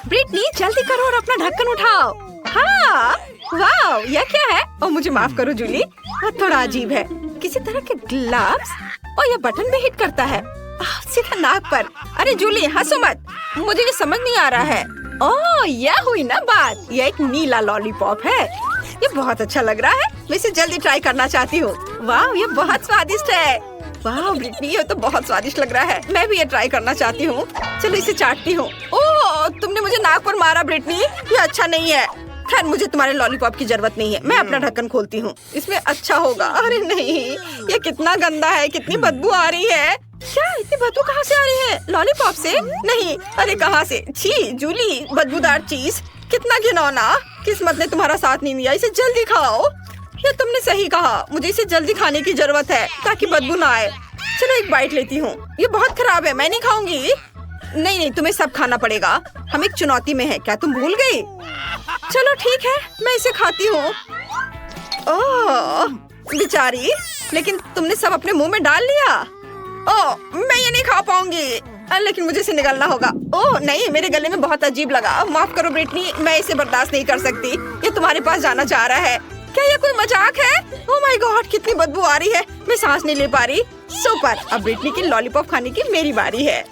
Britney जल्दी करो और अपना ढक्कन उठाओ। हाँ, वाह, यह क्या है? ओ मुझे माफ करो जूली, थोड़ा अजीब है। किसी तरह के ग्लव्स और यह बटन भी हिट करता है सीधा नाक पर। अरे जूली हंसो मत, मुझे ये समझ नहीं आ रहा है। ओह यह हुई ना बात, यह एक नीला लॉलीपॉप है। ये बहुत अच्छा लग रहा है, मैं इसे जल्दी ट्राई करना चाहती हूँ। वाह ये बहुत स्वादिष्ट है। वाह ब्रिटनी ये तो बहुत स्वादिष्ट लग रहा है, मैं भी ये ट्राई करना चाहती हूँ। चलो इसे चाटती हूँ। ओह तुमने मुझे नाक पर मारा ब्रिटनी, ये अच्छा नहीं है। खैर मुझे तुम्हारे लॉलीपॉप की जरूरत नहीं है, मैं अपना ढक्कन खोलती हूँ, इसमें अच्छा होगा। अरे नहीं, ये कितना गंदा है, कितनी बदबू आ रही है। क्या इतनी बदबू कहाँ से आ रही है? लॉलीपॉप से? नहीं, अरे कहाँ से? छी जूली, बदबूदार चीज, कितना घिनौना। किस्मत ने तुम्हारा साथ नहीं दिया, इसे जल्दी खाओ। ये तुमने सही कहा, मुझे इसे जल्दी खाने की जरूरत है ताकि बदबू ना आए। चलो एक बाइट लेती हूँ। ये बहुत खराब है, मैं नहीं खाऊंगी। नहीं, तुम्हें सब खाना पड़ेगा, हम एक चुनौती में हैं, क्या तुम भूल गई? चलो ठीक है, मैं इसे खाती हूँ। ओह बेचारी, लेकिन तुमने सब अपने मुंह में डाल लिया। ओह मैं ये नहीं खा पाऊंगी, लेकिन मुझे इसे निगलना होगा। ओह नहीं, मेरे गले में बहुत अजीब लगा, माफ करो ब्रिटनी, मैं इसे बर्दाश्त नहीं कर सकती। ये तुम्हारे पास जाना चाह रहा है। क्या ये कोई मजाक है? ओह माय गॉड, कितनी बदबू आ रही है, मैं सांस नहीं ले पा रही। सुपर, अब ब्रिटनी की लॉलीपॉप खाने की मेरी बारी है।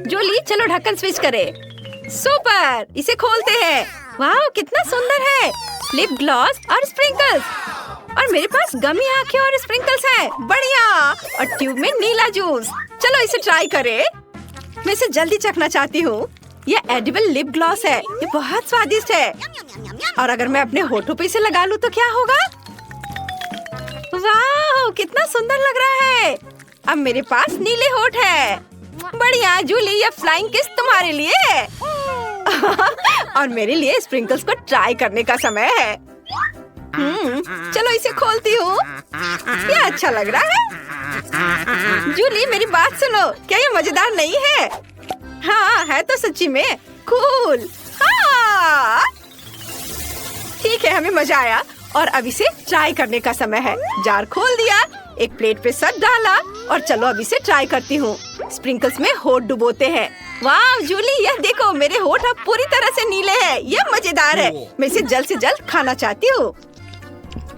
जूली चलो ढक्कन स्विच करें। सुपर, इसे खोलते हैं। वाह कितना सुंदर है, लिप ग्लॉस और स्प्रिंकल्स, और मेरे पास गमी आंखें और स्प्रिंकल्स हैं। बढ़िया, और ट्यूब में नीला जूस। चलो इसे ट्राई करें, मैं इसे जल्दी चखना चाहती हूँ। यह एडिबल लिप ग्लॉस है, ये बहुत स्वादिष्ट है। और अगर मैं अपने होठों पे इसे लगा लूँ तो क्या होगा? वाह कितना सुंदर लग रहा है। अब मेरे पास नीले होठ है। बढ़िया जूली, ये फ्लाइंग किस तुम्हारे लिए है। और मेरे लिए स्प्रिंकल्स को ट्राई करने का समय है। चलो इसे खोलती हूँ, ये अच्छा लग रहा है। जूली मेरी बात सुनो, क्या ये मजेदार नहीं है? हाँ है तो सच्ची में कूल। हाँ ठीक है, हमें मजा आया और अब इसे ट्राई करने का समय है। जार खोल दिया, एक प्लेट पे सब डाला और चलो अब इसे ट्राई करती हूँ। स्प्रिंकल्स में होठ डुबोते हैं। वाह जूली, यह देखो मेरे होठ अब पूरी तरह से नीले हैं, यह मजेदार है। मैं इसे जल्द से जल्द खाना चाहती हूँ।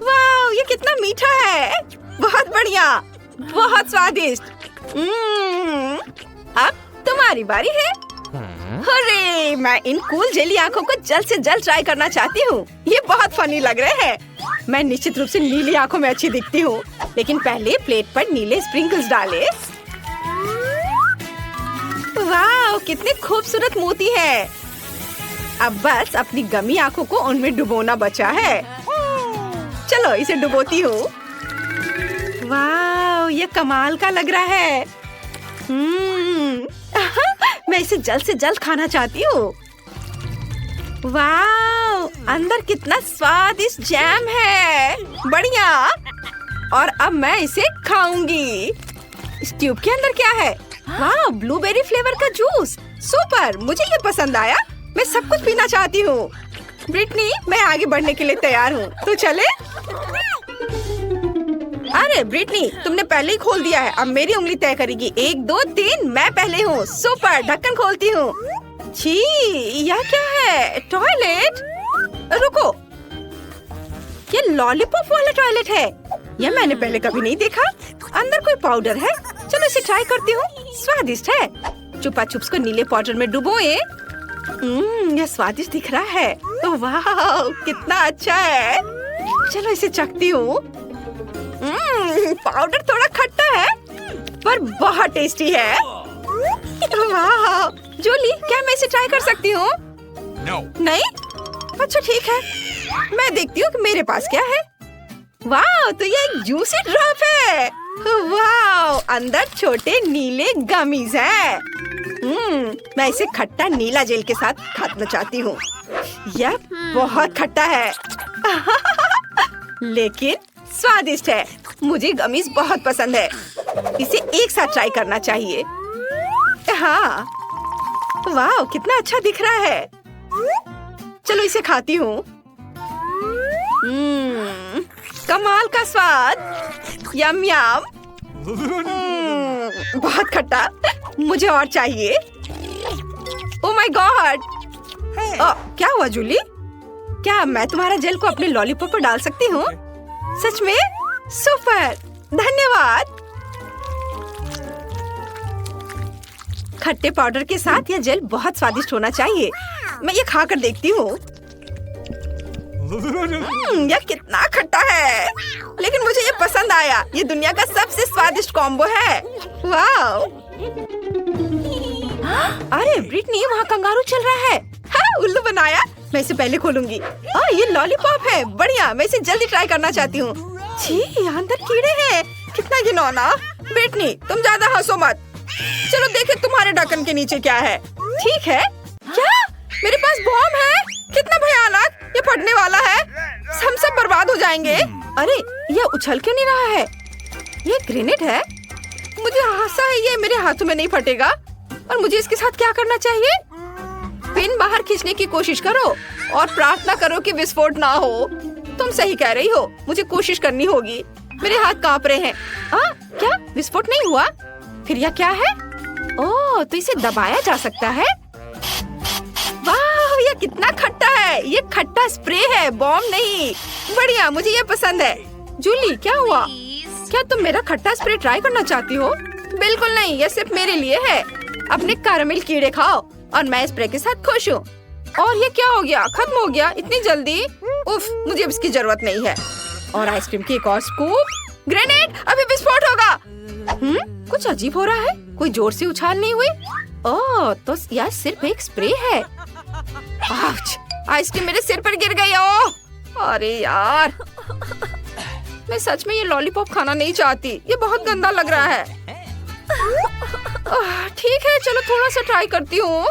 वाह ये कितना मीठा है, बहुत बढ़िया, बहुत स्वादिष्ट। अब तुम्हारी बारी है। अरे मैं इन कूल जेली आंखों को जल्द से जल्द ट्राई करना चाहती हूँ, ये बहुत फनी लग रहे हैं। मैं निश्चित रूप से नीली आंखों में अच्छी दिखती हूँ, लेकिन पहले प्लेट पर नीले स्प्रिंकल्स डाले। वाह कितने खूबसूरत मोती है। अब बस अपनी गमी आंखों को उनमें डुबोना बचा है। चलो इसे डुबोती हूँ। वाह ये कमाल का लग रहा है। मैं इसे जल्द से जल्द खाना चाहती हूँ। वाह अंदर कितना स्वादिष्ट जैम है, बढ़िया। और अब मैं इसे खाऊंगी। इस ट्यूब के अंदर क्या है? वाह ब्लूबेरी फ्लेवर का जूस, सुपर, मुझे ये पसंद आया। मैं सब कुछ पीना चाहती हूँ। ब्रिटनी मैं आगे बढ़ने के लिए तैयार हूँ, तो चले? अरे ब्रिटनी तुमने पहले ही खोल दिया है, अब मेरी उंगली तय करेगी। 1 2 3, मैं पहले हूँ। सुपर, ढक्कन खोलती हूँ। छी यह क्या है? टॉयलेट? रुको, ये लॉलीपॉप वाला टॉयलेट है, यह मैंने पहले कभी नहीं देखा। अंदर कोई पाउडर है, चलो इसे ट्राई करती हूँ। स्वादिष्ट है। चुपा चुप्स को नीले पाउडर में डुबोए। यह स्वादिष्ट दिख रहा है। वाह कितना अच्छा है। चलो इसे चखती हूँ। पाउडर थोड़ा खट्टा है पर बहुत टेस्टी है। वाह जूली, क्या मैं इसे ट्राई कर सकती हूँ? नहीं? अच्छा ठीक है, मैं देखती हूँ कि मेरे पास क्या है। वाह तो ये एक जूसी ड्रॉप है। वाह अंदर छोटे नीले गमीज हैं। मैं इसे खट्टा नीला जेल के साथ खाना चाहती हूँ। यह बहुत खट्टा है लेकिन स्वादिष्ट है। मुझे गमीज बहुत पसंद है, इसे एक साथ ट्राई करना चाहिए। हाँ वाह कितना अच्छा दिख रहा है। चलो इसे खाती हूँ। कमाल का स्वाद, यम यम। बहुत खट्टा, मुझे और चाहिए। Oh my God! क्या हुआ जूली? क्या मैं तुम्हारा जेल को अपने लॉलीपॉप पर डाल सकती हूँ? सच में? सुपर! धन्यवाद। खट्टे पाउडर के साथ यह जेल बहुत स्वादिष्ट होना चाहिए। मैं ये खा कर देखती हूँ। यह कितना खट्टा है, लेकिन मुझे ये पसंद आया। ये दुनिया का सबसे स्वादिष्ट कॉम्बो है। वाह! अरे ब्रिटनी, वहाँ कंगारू चल रहा है। हाँ, उल्लू बनाया। मैं इसे पहले खोलूंगी। ये लॉलीपॉप है। बढ़िया, मैं इसे जल्दी ट्राई करना चाहती हूँ। छी, अंदर कीड़े हैं। कितना घिनौना। ब्रिटनी, तुम ज्यादा हंसो मत। चलो देखें तुम्हारे ढक्कन के नीचे क्या है। ठीक है। क्या? मेरे पास बॉम्ब है। कितना भयानक! ये फटने वाला है। हम सब बर्बाद हो जाएंगे। अरे, ये उछल क्यों नहीं रहा है? ये ग्रेनेड है। मुझे आशा है ये मेरे हाथों में नहीं फटेगा। और मुझे इसके साथ क्या करना चाहिए? पिन बाहर खींचने की कोशिश करो और प्रार्थना करो कि विस्फोट ना हो। तुम सही कह रही हो। मुझे कोशिश करनी होगी। मेरे हाथ कांप रहे हैं। क्या विस्फोट नहीं हुआ? फिर यह क्या है? ओह, तो इसे दबाया जा सकता है। वाह, यह कितना खट्टा है। ये खट्टा स्प्रे है, बॉम्ब नहीं। बढ़िया, मुझे ये पसंद है। जूली, क्या हुआ? क्या तुम मेरा खट्टा स्प्रे ट्राई करना चाहती हो? बिल्कुल नहीं, यह सिर्फ मेरे लिए है। अपने कैरामेल कीड़े खाओ और मैं स्प्रे के साथ खुश हूँ। और ये क्या हो गया? खत्म हो गया इतनी जल्दी? उफ, मुझे अब इसकी जरूरत नहीं है। और आइसक्रीम की एक और स्कूप। ग्रेनेड! अभी विस्फोट होगा। कुछ अजीब हो रहा है। कोई जोर से उछाल नहीं हुई। ओह, तो यह सिर्फ एक स्प्रे है। आउच! आइसक्रीम मेरे सिर पर गिर गई। ओह, अरे यार, मैं सच में ये लॉलीपॉप खाना नहीं चाहती। ये बहुत गंदा लग रहा है। ठीक है, चलो थोड़ा सा ट्राई करती हूँ।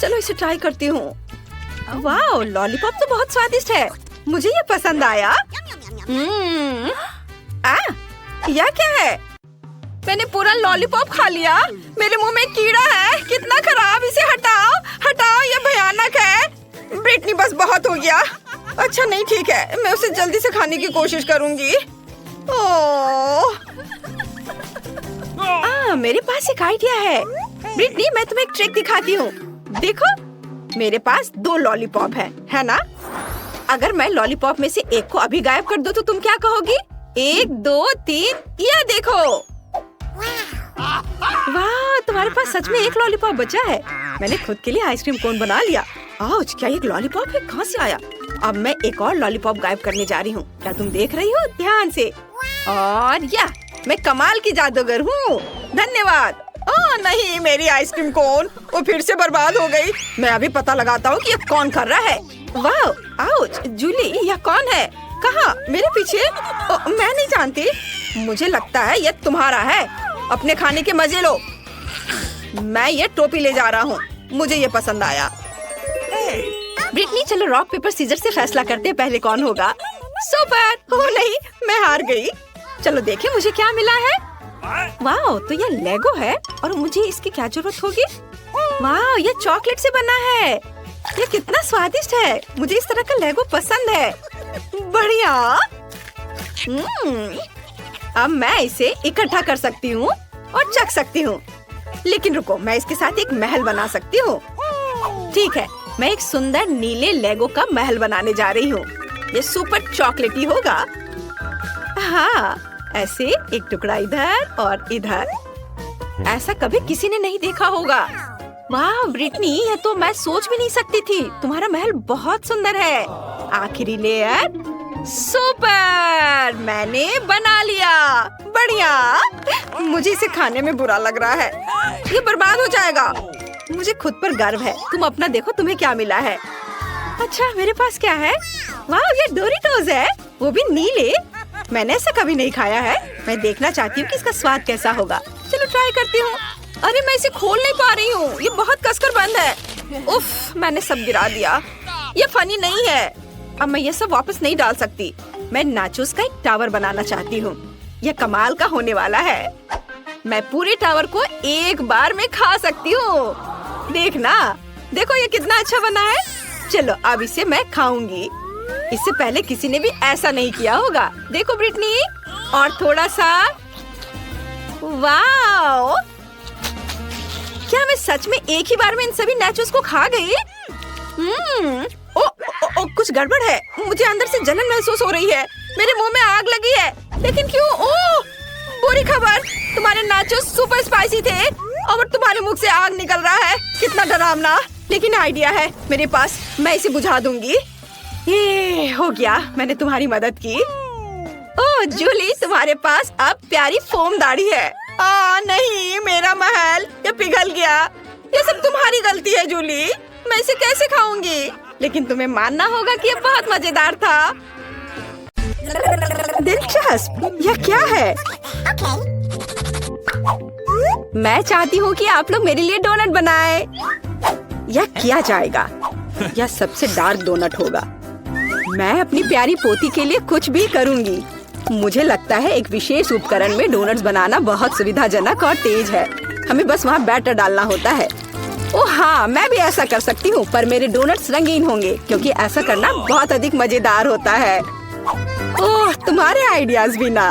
चलो इसे ट्राई करती हूँ। वाह, लॉलीपॉप तो बहुत स्वादिष्ट है। मुझे ये पसंद आया। यह क्या है? मैंने पूरा लॉलीपॉप खा लिया। मेरे मुंह में कीड़ा है। कितना खराब! इसे हटाओ, हटाओ, ये भयानक है। ब्रिटनी, बस बहुत हो गया। अच्छा नहीं, ठीक है, मैं उसे जल्दी से खाने की कोशिश करूंगी। मेरे पास एक आइडिया है। ब्रिटनी, मैं तुम्हें एक ट्रिक दिखाती हूँ। देखो, मेरे पास 2 लॉलीपॉप है ना? अगर मैं लॉलीपॉप में से एक को अभी गायब कर दूं तो तुम क्या कहोगी? 1, 2, 3, यह देखो। वाह, तुम्हारे पास सच में एक लॉलीपॉप बचा है। मैंने खुद के लिए आइसक्रीम कोन बना लिया। आउच, क्या एक लॉलीपॉप है? कहाँ से आया? अब मैं एक और लॉलीपॉप गायब करने जा रही हूँ। क्या तुम देख रही हो? ध्यान से। और या, मैं कमाल की जादूगर हूँ। धन्यवाद। नहीं, मेरी आइसक्रीम कोन वो फिर से बर्बाद हो गई। मैं अभी पता लगाता हूँ कि ये कौन कर रहा है। वाह, आउच! जूली, यह कौन है? कहाँ? मेरे पीछे? मैं नहीं जानती। मुझे लगता है ये तुम्हारा है। अपने खाने के मजे लो। मैं ये टोपी ले जा रहा हूँ। मुझे ये पसंद आया। ब्रिटनी, चलो रॉक पेपर सीजर से फैसला करते हैं पहले कौन होगा। सुपर! ओह नहीं, मैं हार गई। चलो देखें मुझे क्या मिला है। वाह, तो ये लेगो है और मुझे इसकी क्या जरूरत होगी? वाह, ये चॉकलेट से बना है। ये कितना स्वादिष्ट है। मुझे इस तरह का लेगो पसंद है। बढ़िया। अब मैं इसे इकट्ठा कर सकती हूँ और चख सकती हूँ। लेकिन रुको, मैं इसके साथ एक महल बना सकती हूँ। ठीक है, मैं एक सुंदर नीले लेगो का महल बनाने जा रही हूँ। ये सुपर चॉकलेटी होगा। हाँ, ऐसे एक टुकड़ा इधर और इधर। ऐसा कभी किसी ने नहीं देखा होगा। वाह ब्रिटनी, ये तो मैं सोच भी नहीं सकती थी। तुम्हारा महल बहुत सुंदर है। आखिरी लेयर। सुपर! मैंने बना लिया। बढ़िया। मुझे इसे खाने में बुरा लग रहा है। ये बर्बाद हो जाएगा। मुझे खुद पर गर्व है। तुम अपना देखो, तुम्हें क्या मिला है। अच्छा, मेरे पास क्या है? वाह, ये डोरिटोज है, वो भी नीले। मैंने ऐसा कभी नहीं खाया है। मैं देखना चाहती हूँ कि इसका स्वाद कैसा होगा। चलो ट्राई करती हूँ। अरे, मैं इसे खोल नहीं पा रही हूँ। ये बहुत कसकर बंद है। उफ, मैंने सब गिरा दिया। ये फनी नहीं है। अब मैं ये सब वापस नहीं डाल सकती। मैं नाचोस का एक टावर बनाना चाहती हूँ। यह कमाल का होने वाला है। मैं पूरे टावर को एक बार में खा सकती हूँ। देखना, देखो ये कितना अच्छा बना है। चलो अब इसे मैं खाऊंगी। इससे पहले किसी ने भी ऐसा नहीं किया होगा। देखो ब्रिटनी, और थोड़ा सा। वाओ! क्या मैं सच में एक ही बार में इन सभी नाचोस को खा गई? कुछ गड़बड़ है। मुझे अंदर से जलन महसूस हो रही है। मेरे मुंह में आग लगी है। लेकिन क्यों? ओह! बुरी खबर, तुम्हारे नाचोस सुपर स्पाइसी थे और तुम्हारे मुख से आग निकल रहा है। कितना डरावना। लेकिन आइडिया है मेरे पास, मैं इसे बुझा दूंगी। ये हो गया, मैंने तुम्हारी मदद की। ओह जूली, तुम्हारे पास अब प्यारी फोम दाढ़ी है। नहीं, मेरा महल ये पिघल गया। ये सब तुम्हारी गलती है जूली। मैं इसे कैसे खाऊंगी? लेकिन तुम्हें मानना होगा कि ये बहुत मजेदार था। दिलचस्प, यह क्या है? मैं चाहती हूँ कि आप लोग मेरे लिए डोनट बनाएं। यह किया जाएगा। यह सबसे डार्क डोनट होगा। मैं अपनी प्यारी पोती के लिए कुछ भी करूँगी। मुझे लगता है एक विशेष उपकरण में डोनट्स बनाना बहुत सुविधाजनक और तेज है। हमें बस वहाँ बैटर डालना होता है। ओह हाँ, मैं भी ऐसा कर सकती हूँ, पर मेरे डोनट्स रंगीन होंगे क्योंकि ऐसा करना बहुत अधिक मजेदार होता है। ओह, तुम्हारे आइडियाज भी ना।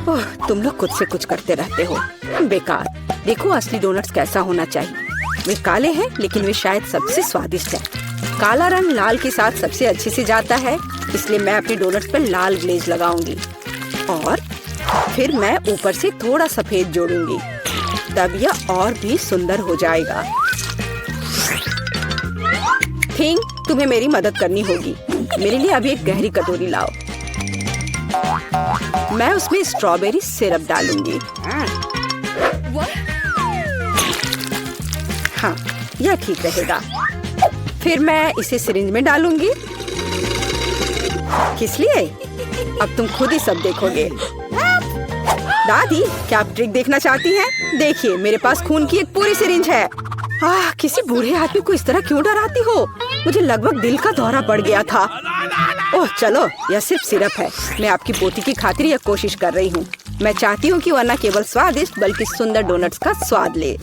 ओह, तुम लोग खुद से कुछ करते रहते हो। बेकार। देखो असली डोनट्स कैसा होना चाहिए। वे काले हैं, लेकिन वे शायद सबसे स्वादिष्ट है। काला रंग लाल के साथ सबसे अच्छे से जाता है, इसलिए मैं अपने डोनट्स पर लाल ग्लेज लगाऊंगी और फिर मैं ऊपर से थोड़ा सफेद जोड़ूंगी। तब यह और भी सुंदर हो जाएगा। थिंग, तुम्हें मेरी मदद करनी होगी। मेरे लिए अभी एक गहरी कटोरी लाओ। मैं उसमें स्ट्रॉबेरी सिरप डालूंगी। हाँ, यह ठीक रहेगा। फिर मैं इसे सिरिंज में डालूंगी। किस लिए? अब तुम खुद ही सब देखोगे। दादी, क्या आप ट्रिक देखना चाहती हैं? देखिए, मेरे पास खून की एक पूरी सिरिंज है। किसी बूढ़े आदमी को इस तरह क्यों डराती हो? मुझे लगभग दिल का दौरा पड़ गया था। ओह चलो, यह सिर्फ सिरप है। मैं आपकी पोती की खातिर यह कोशिश कर रही हूँ। मैं चाहती हूँ कि वह न केवल स्वादिष्ट बल्कि सुंदर डोनट्स का स्वाद ले।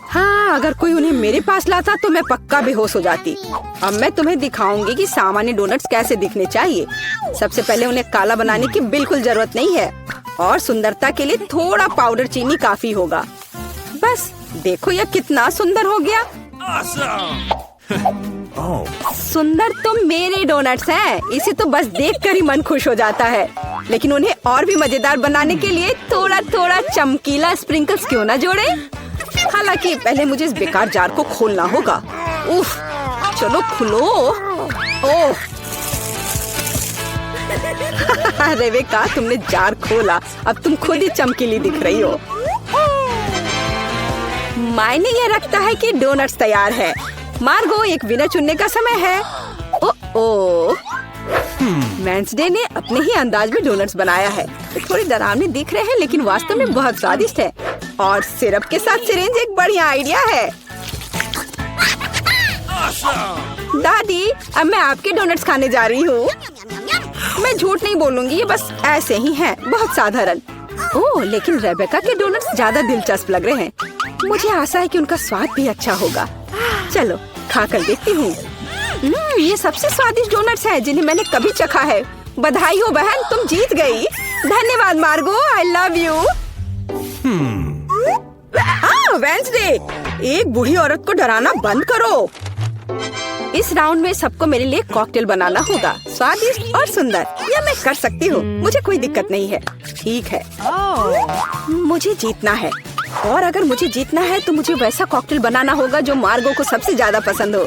हाँ, अगर कोई उन्हें मेरे पास लाता तो मैं पक्का बेहोश हो जाती। अब मैं तुम्हें दिखाऊंगी कि सामान्य डोनट्स कैसे दिखने चाहिए। सबसे पहले उन्हें काला बनाने की बिल्कुल जरूरत नहीं है और सुंदरता के लिए थोड़ा पाउडर चीनी काफी होगा। बस देखो, यह कितना सुंदर हो गया। सुंदर तो मेरे डोनट्स हैं। इसे तो बस देखकर ही मन खुश हो जाता है। लेकिन उन्हें और भी मजेदार बनाने के लिए थोड़ा थोड़ा चमकीला स्प्रिंकल्स क्यों ना जोड़े? हालांकि पहले मुझे इस बेकार जार को खोलना होगा। उफ, चलो खुलो। ओह, रेबेका, तुमने जार खोला। अब तुम खुद ही चमकीली दिख रही हो। मायने यह रखता है कि डोनट्स तैयार है। मार्गो, एक विनर चुनने का समय है। ओह, वेंसडे ने अपने ही अंदाज में डोनट्स बनाया है। थोड़ी डरावने दिख रहे हैं, लेकिन वास्तव में बहुत स्वादिष्ट है। और सिरप के साथ सिरिंज एक बढ़िया आइडिया है। दादी, अब मैं आपके डोनट्स खाने जा रही हूँ। मैं झूठ नहीं बोलूंगी, ये बस ऐसे ही हैं, बहुत साधारण। ओह, लेकिन रेबेका के डोनट्स ज्यादा दिलचस्प लग रहे हैं। मुझे आशा है कि उनका स्वाद भी अच्छा होगा। चलो खाकर देखती हूँ। ये सबसे स्वादिष्ट डोनट्स हैं जिन्हें मैंने कभी चखा है। बधाई हो बहन, तुम जीत गई। धन्यवाद मार्गो, आई लव यू। वेंसडे, एक बूढ़ी औरत को डराना बंद करो। इस राउंड में सबको मेरे लिए कॉकटेल बनाना होगा, स्वादिष्ट और सुंदर। यह मैं कर सकती हूँ, मुझे कोई दिक्कत नहीं है। ठीक है, मुझे जीतना है। और अगर मुझे जीतना है तो मुझे वैसा कॉकटेल बनाना होगा जो मार्गो को सबसे ज्यादा पसंद हो।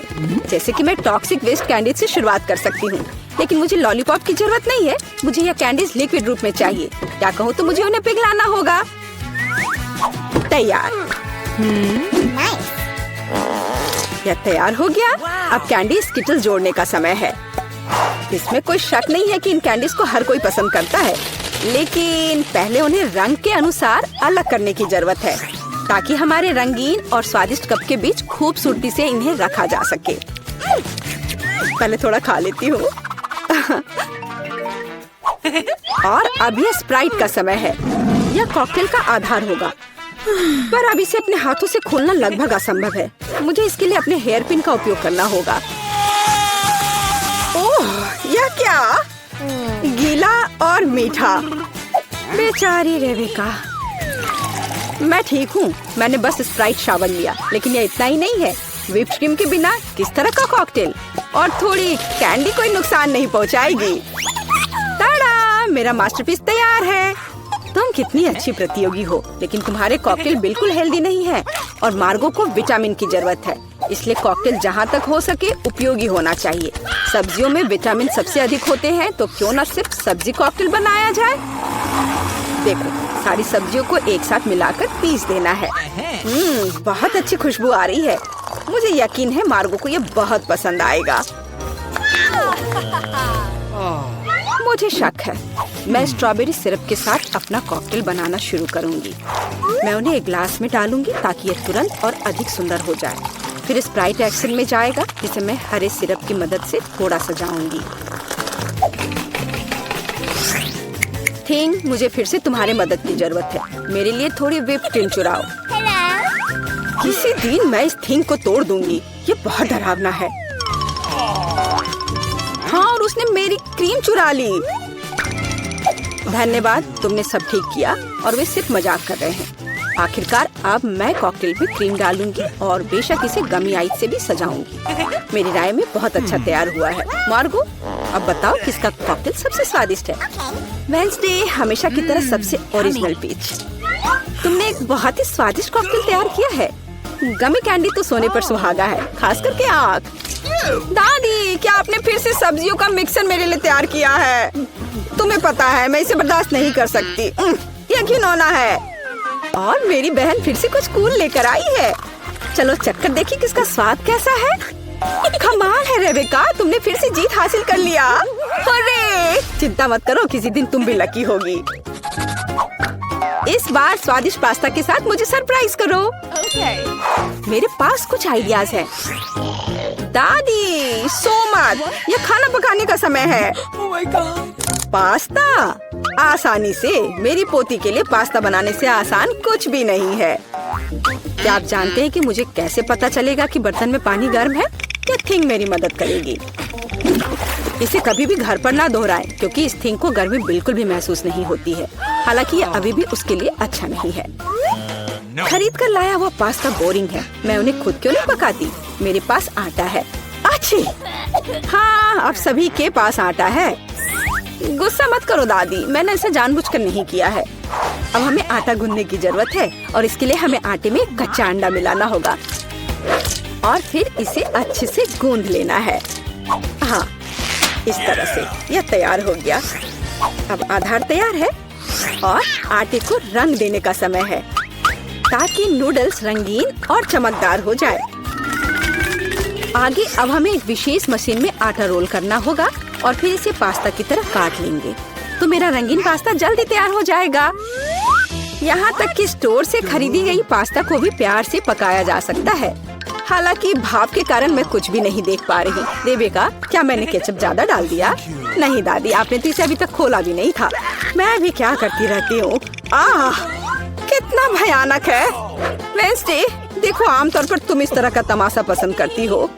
जैसे कि मैं टॉक्सिक वेस्ट कैंडीज से शुरुआत कर सकती हूँ, लेकिन मुझे लॉलीपॉप की जरूरत नहीं है। मुझे यह कैंडीज लिक्विड रूप में चाहिए। क्या कहूँ तो मुझे उन्हें पिघलाना होगा। तैयार। यह तैयार हो गया। अब कैंडी स्किटल जोड़ने का समय है। इसमें कोई शक नहीं है कि इन कैंडीज को हर कोई पसंद करता है, लेकिन पहले उन्हें रंग के अनुसार अलग करने की जरूरत है ताकि हमारे रंगीन और स्वादिष्ट कप के बीच खूबसूरती से इन्हें रखा जा सके। पहले थोड़ा खा लेती हूँ। और अब यह स्प्राइट का समय है। यह कॉकटेल का आधार होगा, पर अब इसे अपने हाथों से खोलना लगभग असंभव है। मुझे इसके लिए अपने हेयर पिन का उपयोग करना होगा। ओह, यह क्या? गीला और मीठा। बेचारी रेबिका। मैं ठीक हूँ, मैंने बस स्प्राइट शावर लिया, लेकिन ये इतना ही नहीं है। व्हिप्ड क्रीम के बिना किस तरह का कॉकटेल, और थोड़ी कैंडी कोई नुकसान नहीं पहुँचाएगी। ताड़ा, मेरा मास्टरपीस तैयार है। तुम कितनी अच्छी प्रतियोगी हो, लेकिन तुम्हारे कॉकटेल बिल्कुल हेल्दी नहीं है और मार्गो को विटामिन की जरूरत है, इसलिए कॉकटेल जहाँ तक हो सके उपयोगी होना चाहिए। सब्जियों में विटामिन सबसे अधिक होते हैं, तो क्यों न सिर्फ सब्जी कॉकटेल बनाया जाए। देखो, सारी सब्जियों को एक साथ मिलाकर पीस देना है। बहुत अच्छी खुशबू आ रही है। मुझे यकीन है मार्गो को ये बहुत पसंद आएगा। मुझे शक है। मैं स्ट्रॉबेरी सिरप के साथ अपना कॉकटेल बनाना शुरू करूंगी। मैं उन्हें एक ग्लास में डालूंगी ताकि ये तुरंत और अधिक सुंदर हो जाए। फिर स्प्राइट एक्शन में जाएगा, जिसे मैं हरे सिरप की मदद से थोड़ा सजाऊंगी। थिंग, मुझे फिर से तुम्हारी मदद की जरूरत है। मेरे लिए थोड़ी व्हिप्ड क्रीम चुराओ। किसी दिन मैं इस थिंग को तोड़ दूंगी। ये बहुत डरावना है। हाँ, और उसने मेरी क्रीम चुरा ली। धन्यवाद, तुमने सब ठीक किया। और वे सिर्फ मजाक कर रहे हैं। आखिरकार अब मैं कॉकटेल पे क्रीम डालूंगी और बेशक इसे गमी आइस से भी सजाऊंगी। मेरी राय में बहुत अच्छा तैयार हुआ है। मार्गो, अब बताओ किसका कॉकटेल सबसे स्वादिष्ट है? वेडनेसडे हमेशा की तरह सबसे ओरिजिनल पीच। तुमने एक बहुत ही स्वादिष्ट कॉकटेल तैयार किया है। गमी कैंडी तो सोने पर सुहागा है, खास करके आँख। दादी, क्या आपने फिर से सब्जियों का मिक्सर मेरे लिए तैयार किया है? तुम्हें पता है मैं इसे बर्दाश्त नहीं कर सकती। ये घिनौना है। और मेरी बहन फिर से कुछ कूल लेकर आई है। चलो चक्कर देखिए किसका स्वाद कैसा है। कमाल है रेबिका, तुमने फिर से जीत हासिल कर लिया। अरे चिंता मत करो, किसी दिन तुम भी लकी होगी। इस बार स्वादिष्ट पास्ता के साथ मुझे सरप्राइज करो। मेरे पास कुछ आइडियाज हैं। दादी, सो मत, ये खाना पकाने का समय है। पास्ता आसानी से। मेरी पोती के लिए पास्ता बनाने से आसान कुछ भी नहीं है। क्या आप जानते हैं कि मुझे कैसे पता चलेगा कि बर्तन में पानी गर्म है? ये थिंग मेरी मदद करेगी। इसे कभी भी घर पर ना दोहराएं, क्योंकि इस थिंग को गर्मी बिल्कुल भी महसूस नहीं होती है। हालांकि ये अभी भी उसके लिए अच्छा नहीं है। खरीद कर लाया हुआ पास्ता बोरिंग है। मैं उन्हें खुद क्यों नहीं पकाती? मेरे पास आटा है। अच्छी, हाँ, अब सभी के पास आटा है। गुस्सा मत करो दादी, मैंने इसे जानबूझकर नहीं किया है। अब हमें आटा गूंदने की जरूरत है और इसके लिए हमें आटे में कच्चा अंडा मिलाना होगा और फिर इसे अच्छे से गूंद लेना है। हाँ, इस तरह से यह तैयार हो गया। अब आधार तैयार है और आटे को रंग देने का समय है ताकि नूडल्स रंगीन और चमकदार हो जाए। आगे अब हमें एक विशेष मशीन में आटा रोल करना होगा और फिर इसे पास्ता की तरह काट लेंगे, तो मेरा रंगीन पास्ता जल्दी तैयार हो जाएगा। यहाँ तक कि स्टोर से खरीदी गई पास्ता को भी प्यार से पकाया जा सकता है। हालांकि भाप के कारण मैं कुछ भी नहीं देख पा रही। रेबिका, क्या मैंने केचप ज्यादा डाल दिया? नहीं दादी, आपने तो इसे अभी तक खोला भी नहीं था। मैं भी क्या करती रहती हूँ। कितना भयानक है। वेडनेसडे, देखो आमतौर पर तुम इस तरह का तमाशा पसंद करती हो।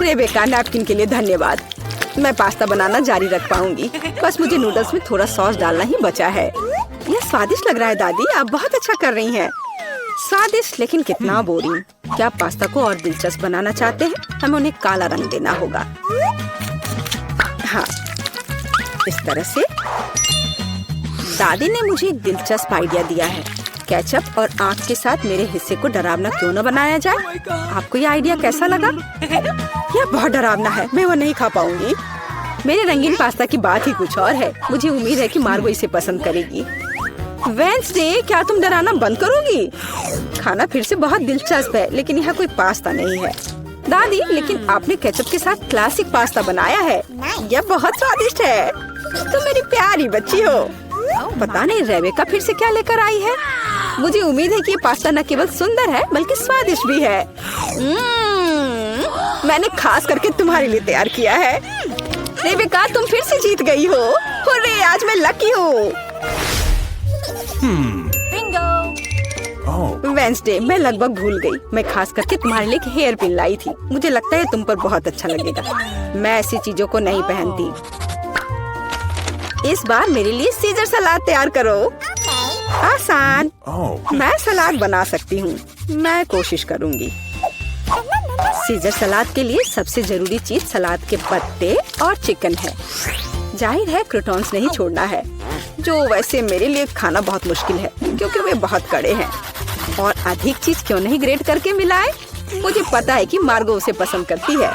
रेबिका, नैपकिन के लिए धन्यवाद। मैं पास्ता बनाना जारी रख पाऊंगी। बस मुझे नूडल्स में थोड़ा सॉस डालना ही बचा है। यह स्वादिष्ट लग रहा है दादी, आप बहुत अच्छा कर रही हैं। स्वादिष्ट, लेकिन कितना बोरिंग। क्या आप पास्ता को और दिलचस्प बनाना चाहते हैं? हमें उन्हें काला रंग देना होगा। हाँ, इस तरह से। दादी ने मुझे एक दिलचस्प आइडिया दिया है। केचप और आँख के साथ मेरे हिस्से को डरावना क्यों न बनाया जाए? आपको ये आइडिया कैसा लगा? यह बहुत डरावना है, मैं वो नहीं खा पाऊंगी। मेरे रंगीन पास्ता की बात ही कुछ और है। मुझे उम्मीद है कि मार्गो इसे पसंद करेगी। वेडनेसडे, क्या तुम डराना बंद करोगी? खाना फिर से बहुत दिलचस्प है, लेकिन यहाँ कोई पास्ता नहीं है। दादी, लेकिन आपने केचप के साथ क्लासिक पास्ता बनाया है। यह बहुत स्वादिष्ट है। तुम मेरी प्यारी बच्ची हो। पता नहीं रेबिका फिर से क्या लेकर आई है। मुझे उम्मीद है कि ये पास्ता न केवल सुंदर है बल्कि स्वादिष्ट भी है। मैंने खास करके तुम्हारे लिए तैयार किया है। रेबिका, तुम फिर से जीत गई हो। हुर्रे, आज मैं लकी हूँ। वेडनेसडे, मैं लगभग भूल गई। मैं खास करके तुम्हारे लिए एक हेयर पिन लाई थी। मुझे लगता है तुम पर बहुत अच्छा लगेगा। मैं ऐसी चीजों को नहीं पहनती। इस बार मेरे लिए सीजर सलाद तैयार करो। आसान। मैं सलाद बना सकती हूँ, मैं कोशिश करूँगी। सीजर सलाद के लिए सबसे जरूरी चीज सलाद के पत्ते और चिकन है। जाहिर है क्रूटॉन्स नहीं छोड़ना है, जो वैसे मेरे लिए खाना बहुत मुश्किल है क्योंकि वे बहुत कड़े हैं। और अधिक चीज क्यों नहीं ग्रेट करके मिलाए? मुझे पता है कि मार्गो उसे पसंद करती है।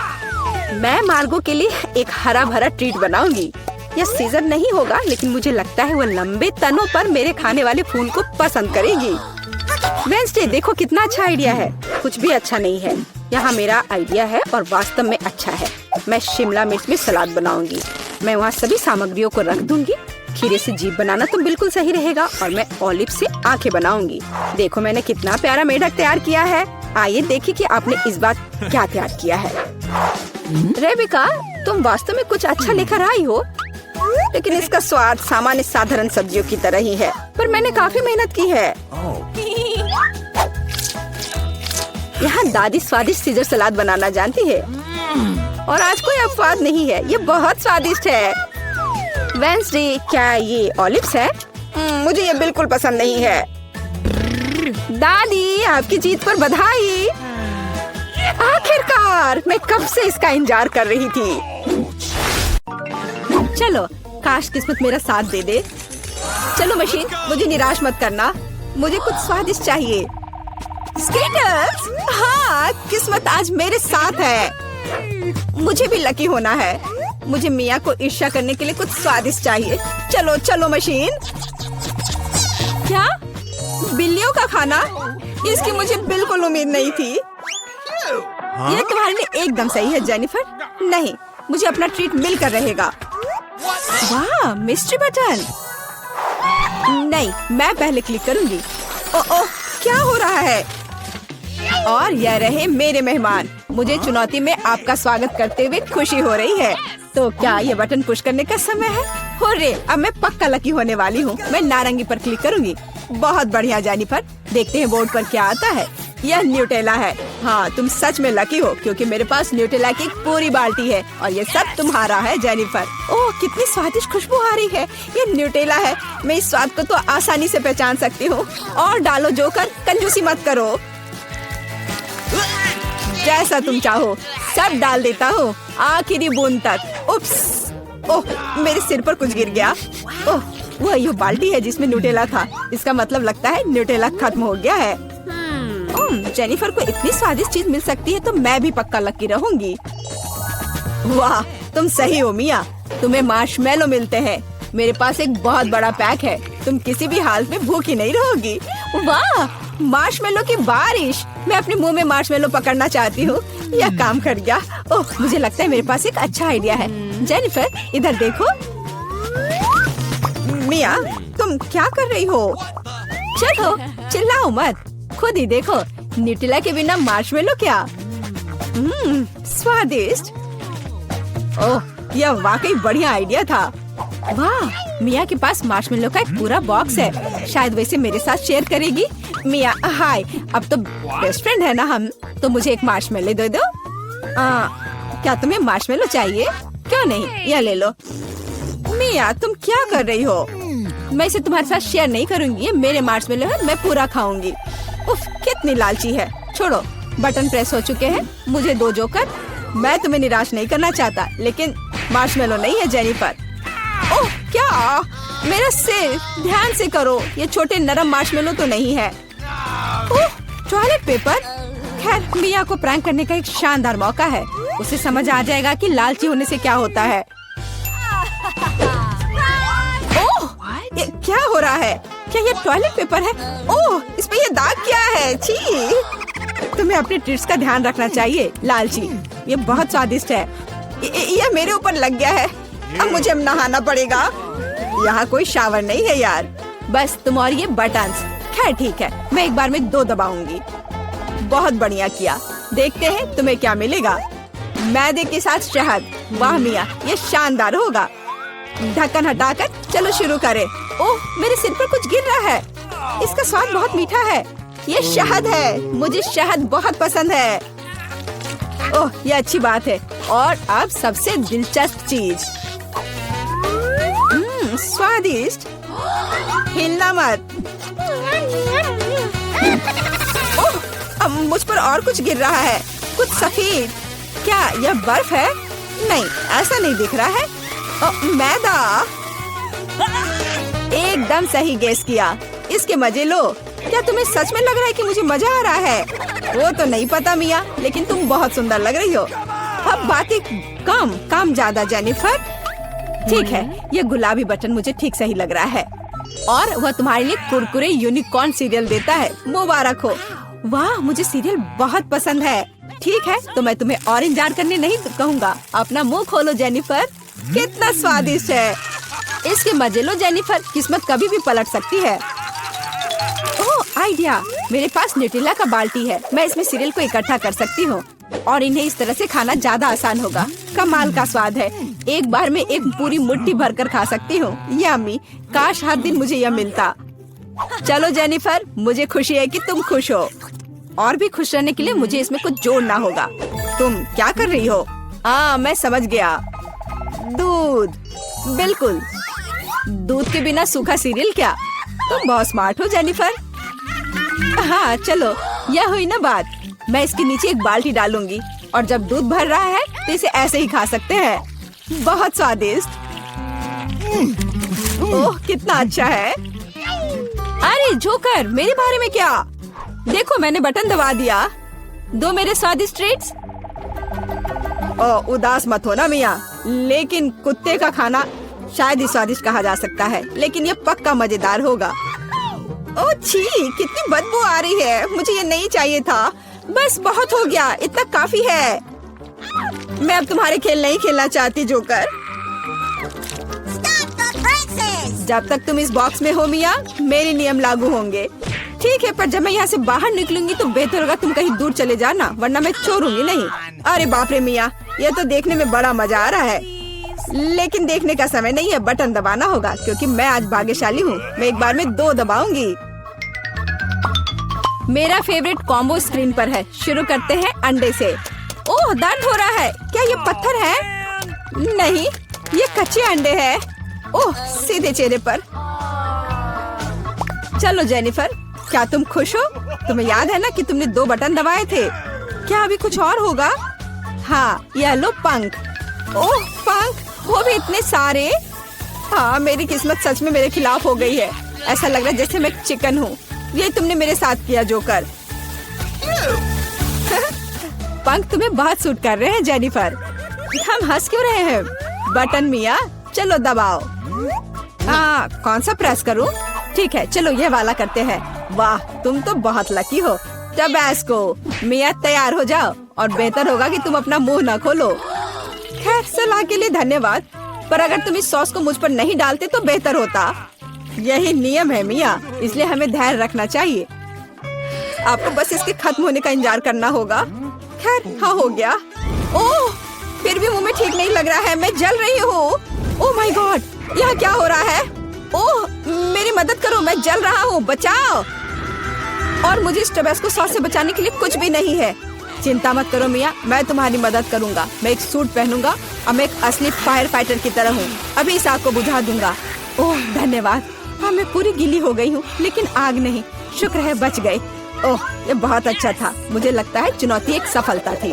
मैं मार्गो के लिए एक हरा भरा ट्रीट बनाऊंगी। यह सीजर नहीं होगा, लेकिन मुझे लगता है वह लंबे तनों पर मेरे खाने वाले फूल को पसंद करेगी। वेंसडे, देखो कितना अच्छा आइडिया है। कुछ भी अच्छा नहीं है, यहाँ मेरा आइडिया है और वास्तव में अच्छा है। मैं शिमला मिर्च में सलाद बनाऊंगी। मैं वहाँ सभी सामग्रियों को रख दूंगी। खीरे से जीभ बनाना तो बिल्कुल सही रहेगा और मैं ऑलिव से आंखें बनाऊंगी। देखो मैंने कितना प्यारा मेढक तैयार किया है। आइए देखिए कि आपने इस बार क्या तैयार किया है। रेबिका, तुम वास्तव में कुछ अच्छा लेकर आई हो, लेकिन इसका स्वाद सामान्य साधारण सब्जियों की तरह ही है। पर मैंने काफी मेहनत की है। यहाँ दादी स्वादिष्ट सीजर सलाद बनाना जानती है और आज कोई अपवाद नहीं है। ये बहुत स्वादिष्ट है। वेंसडे, क्या ये ऑलिव्स है? मुझे ये बिल्कुल पसंद नहीं है। दादी, आपकी जीत पर बधाई। आखिरकार, मैं कब से इसका इंतजार कर रही थी। चलो, काश किस्मत मेरा साथ दे दे। चलो मशीन, मुझे निराश मत करना। मुझे कुछ स्वादिष्ट चाहिए। स्केटर्स, हाँ, किस्मत आज मेरे साथ है। मुझे भी लकी होना है। मुझे मिया को ईर्ष्या करने के लिए कुछ स्वादिष्ट चाहिए। चलो चलो मशीन। क्या? बिल्लियों का खाना? इसकी मुझे बिल्कुल उम्मीद नहीं थी। ये तुम्हारे लिए एकदम सही है जेनिफर। नहीं, मुझे अपना ट्रीट मिलकर रहेगा। वाह, मिस्ट्री बटन। नहीं, मैं पहले क्लिक करूंगी। ओह, क्या हो रहा है? और यह रहे मेरे मेहमान। मुझे चुनौती में आपका स्वागत करते हुए खुशी हो रही है। तो क्या ये बटन पुश करने का समय है? होरे, अब मैं पक्का लकी होने वाली हूँ। मैं नारंगी पर क्लिक करूंगी। बहुत बढ़िया जेनिफर। देखते हैं बोर्ड पर क्या आता है। यह न्यूटेला है। हाँ, तुम सच में लकी हो क्योंकि मेरे पास न्यूटेला की एक पूरी बाल्टी है और ये सब तुम्हारा है जेनिफर। ओह, कितनी स्वादिष्ट खुशबू आ रही है। ये न्यूटेला है। मैं इस स्वाद को तो आसानी से पहचान सकती हूँ। और डालो जोकर, कंजूसी मत करो। जैसा तुम चाहो सब डाल देता हूँ, आखिरी बूंद तक। उप्स, ओह, मेरे सिर पर कुछ गिर गया। ओह, वह ये बाल्टी है जिसमें न्यूटेला था। इसका मतलब लगता है न्यूटेला खत्म हो गया है। जेनिफर को इतनी स्वादिष्ट चीज मिल सकती है तो मैं भी पक्का लकी रहूंगी। वाह, तुम सही हो मिया। तुम्हें मार्शमेलो मिलते हैं। मेरे पास एक बहुत बड़ा पैक है। तुम किसी भी हालत में भूखी नहीं रहोगी। वाह, मार्शमेलो की बारिश। मैं अपने मुंह में मार्शमेलो पकड़ना चाहती हूँ। यह काम कर गया। ओह, मुझे लगता है मेरे पास एक अच्छा आइडिया है। जेनिफर, इधर देखो। मिया, तुम क्या कर रही हो? चलो, चिल्लाओ मत, खुद ही देखो। न्यूटेला के बिना मार्शमेलो क्या? स्वादिष्ट। ओह, यह वाकई बढ़िया आइडिया था। वाह, मिया के पास मार्शमेलो का एक पूरा बॉक्स है। शायद वैसे मेरे साथ शेयर करेगी। मिया, हाय, अब तो बेस्ट फ्रेंड है ना हम। तो मुझे एक मार्शमेलो दे दो। क्या तुम्हें मार्शमेलो चाहिए? क्यों नहीं, यह ले लो। मिया, तुम क्या कर रही हो? मैं इसे तुम्हारे साथ शेयर नहीं करूंगी। ये मेरे मार्शमेलो है, मैं पूरा खाऊंगी। उफ, कितनी लालची है। छोड़ो, बटन प्रेस हो चुके हैं। मुझे दो जोकर। मैं तुम्हें निराश नहीं करना चाहता, लेकिन मार्शमेलो नहीं है जेनिफर। ओह, क्या? मेरा सिर, ध्यान से करो। ये छोटे नरम मार्शमेलो तो नहीं है। ओह, टॉयलेट पेपर। खैर, मिया को प्रैंक करने का एक शानदार मौका है। उसे समझ आ जाएगा कि लालची होने से क्या होता है। ओह, ये क्या हो रहा है? क्या ये टॉयलेट पेपर है? ओह, इस पे ये दाग क्या है? छी! तुम्हें अपने ट्रीट्स का ध्यान रखना चाहिए, लालची। ये बहुत स्वादिष्ट है। ये मेरे ऊपर लग गया है। अब मुझे नहाना पड़ेगा। यहाँ कोई शावर नहीं है यार। बस तुम और ये बटन्स। खैर ठीक है, मैं एक बार में 2 दबाऊंगी। बहुत बढ़िया किया। देखते हैं तुम्हें क्या मिलेगा। मैदे के साथ शहद। वाह मिया, ये शानदार होगा। ढक्कन हटाकर चलो शुरू करें। ओह, मेरे सिर पर कुछ गिर रहा है। इसका स्वाद बहुत मीठा है। ये शहद है। मुझे शहद बहुत पसंद है। ओह, ये अच्छी बात है। और अब सबसे दिलचस्प चीज। स्वादिष्ट। हिलना मत। मुझ पर और कुछ गिर रहा है, कुछ सफेद। क्या यह बर्फ है? नहीं, ऐसा नहीं दिख रहा है। मैदा। एकदम सही गेस किया। इसके मजे लो। क्या तुम्हें सच में लग रहा है कि मुझे मजा आ रहा है? वो तो नहीं पता मिया, लेकिन तुम बहुत सुंदर लग रही हो। अब बातें कम, काम ज्यादा जेनिफर। ठीक है, ये गुलाबी बटन मुझे ठीक सही लग रहा है और वह तुम्हारे लिए कुरकुरे यूनिकॉर्न सीरियल देता है। मुबारक हो। वाह, मुझे सीरियल बहुत पसंद है। ठीक है, तो मैं तुम्हें और इंतजार करने नहीं कहूँगा। अपना मुंह खोलो जेनिफर। कितना स्वादिष्ट है। इसके मजे लो जेनिफर, किस्मत कभी भी पलट सकती है। ओह आइडिया, मेरे पास न्यूटेला का बाल्टी है। मैं इसमें सीरियल को इकट्ठा कर सकती हूँ और इन्हें इस तरह से खाना ज्यादा आसान होगा। कमाल का स्वाद है। एक बार में एक पूरी मुट्ठी भरकर खा सकती हूँ। यम्मी, काश हर दिन मुझे यह मिलता। चलो जेनिफर, मुझे खुशी है कि तुम खुश हो और भी खुश रहने के लिए मुझे इसमें कुछ जोड़ना होगा। तुम क्या कर रही हो? मैं समझ गया। दूध। बिल्कुल, दूध के बिना सूखा सीरियल क्या? तुम बहुत स्मार्ट हो जेनिफर। हाँ चलो, यह हुई ना बात। मैं इसके नीचे एक बाल्टी डालूंगी और जब दूध भर रहा है तो इसे ऐसे ही खा सकते हैं। बहुत स्वादिष्ट। ओह कितना अच्छा है। अरे जोकर, मेरे बारे में क्या? देखो, मैंने बटन दबा दिया। दो मेरे स्वादिष्ट ट्रीट्स। उदास मत हो ना मिया, लेकिन कुत्ते का खाना शायद ही स्वादिष्ट कहा जा सकता है, लेकिन ये पक्का मजेदार होगा। ओह छी, कितनी बदबू आ रही है। मुझे ये नहीं चाहिए था। बस बहुत हो गया, इतना काफी है। मैं अब तुम्हारे खेल नहीं खेलना चाहती जोकर। जब तक तुम इस बॉक्स में हो मिया, मेरे नियम लागू होंगे। ठीक है, पर जब मैं यहाँ से बाहर निकलूंगी तो बेहतर होगा तुम कहीं दूर चले जाना, वरना मैं छोड़ूंगी नहीं। अरे बाप रे मिया, ये तो देखने में बड़ा मजा आ रहा है, लेकिन देखने का समय नहीं है। बटन दबाना होगा क्योंकि मैं आज भाग्यशाली हूँ। मैं एक बार में 2 दबाऊंगी। मेरा फेवरेट कॉम्बो स्क्रीन पर है। शुरू करते हैं अंडे से। ओह दर्द हो रहा है। क्या ये पत्थर है? नहीं, ये कच्चे अंडे हैं। ओह सीधे चेहरे पर। चलो जेनिफर, क्या तुम खुश हो? तुम्हें याद है ना कि तुमने 2 बटन दबाए थे। क्या अभी कुछ और होगा? हाँ, यह लो पंख। ओह पंख, वो भी इतने सारे। हाँ, मेरी किस्मत सच में मेरे खिलाफ हो गई है। ऐसा लग रहा है जैसे मैं चिकन हूँ। ये तुमने मेरे साथ किया जोकर। पंख तुम्हें बहुत सूट कर रहे हैं जेनिफर। हम हंस क्यों रहे हैं? बटन मिया, चलो दबाओ। कौन सा प्रेस करूं? ठीक है, चलो ये वाला करते हैं। वाह, तुम तो बहुत लकी हो। टबैस्को। मिया तैयार हो जाओ और बेहतर होगा कि तुम अपना मुंह न खोलो। खैर, सलाह के लिए धन्यवाद, पर अगर तुम इस सॉस को मुझ पर नहीं डालते तो बेहतर होता। यही नियम है मिया, इसलिए हमें धैर्य रखना चाहिए। आपको बस इसके खत्म होने का इंतजार करना होगा। खैर, हाँ हो गया। ओह, फिर भी मुंह में ठीक नहीं लग रहा है। मैं जल रही हूँ। ओह माय गॉड, यह क्या हो रहा है? ओह मेरी मदद करो, मैं जल रहा हूँ, बचाओ। और मुझे इस टबैस्को सॉस से बचाने के लिए कुछ भी नहीं है। चिंता मत करो मिया, मैं तुम्हारी मदद करूंगा। मैं एक सूट पहनूंगा और मैं एक असली फायर फाइटर की तरह हूँ। अभी इस आग को बुझा दूंगा। ओह धन्यवाद। हाँ, मैं पूरी गीली हो गई हूँ, लेकिन आग नहीं। शुक्र है बच गए। ओह, ये बहुत अच्छा था। मुझे लगता है चुनौती एक सफलता थी।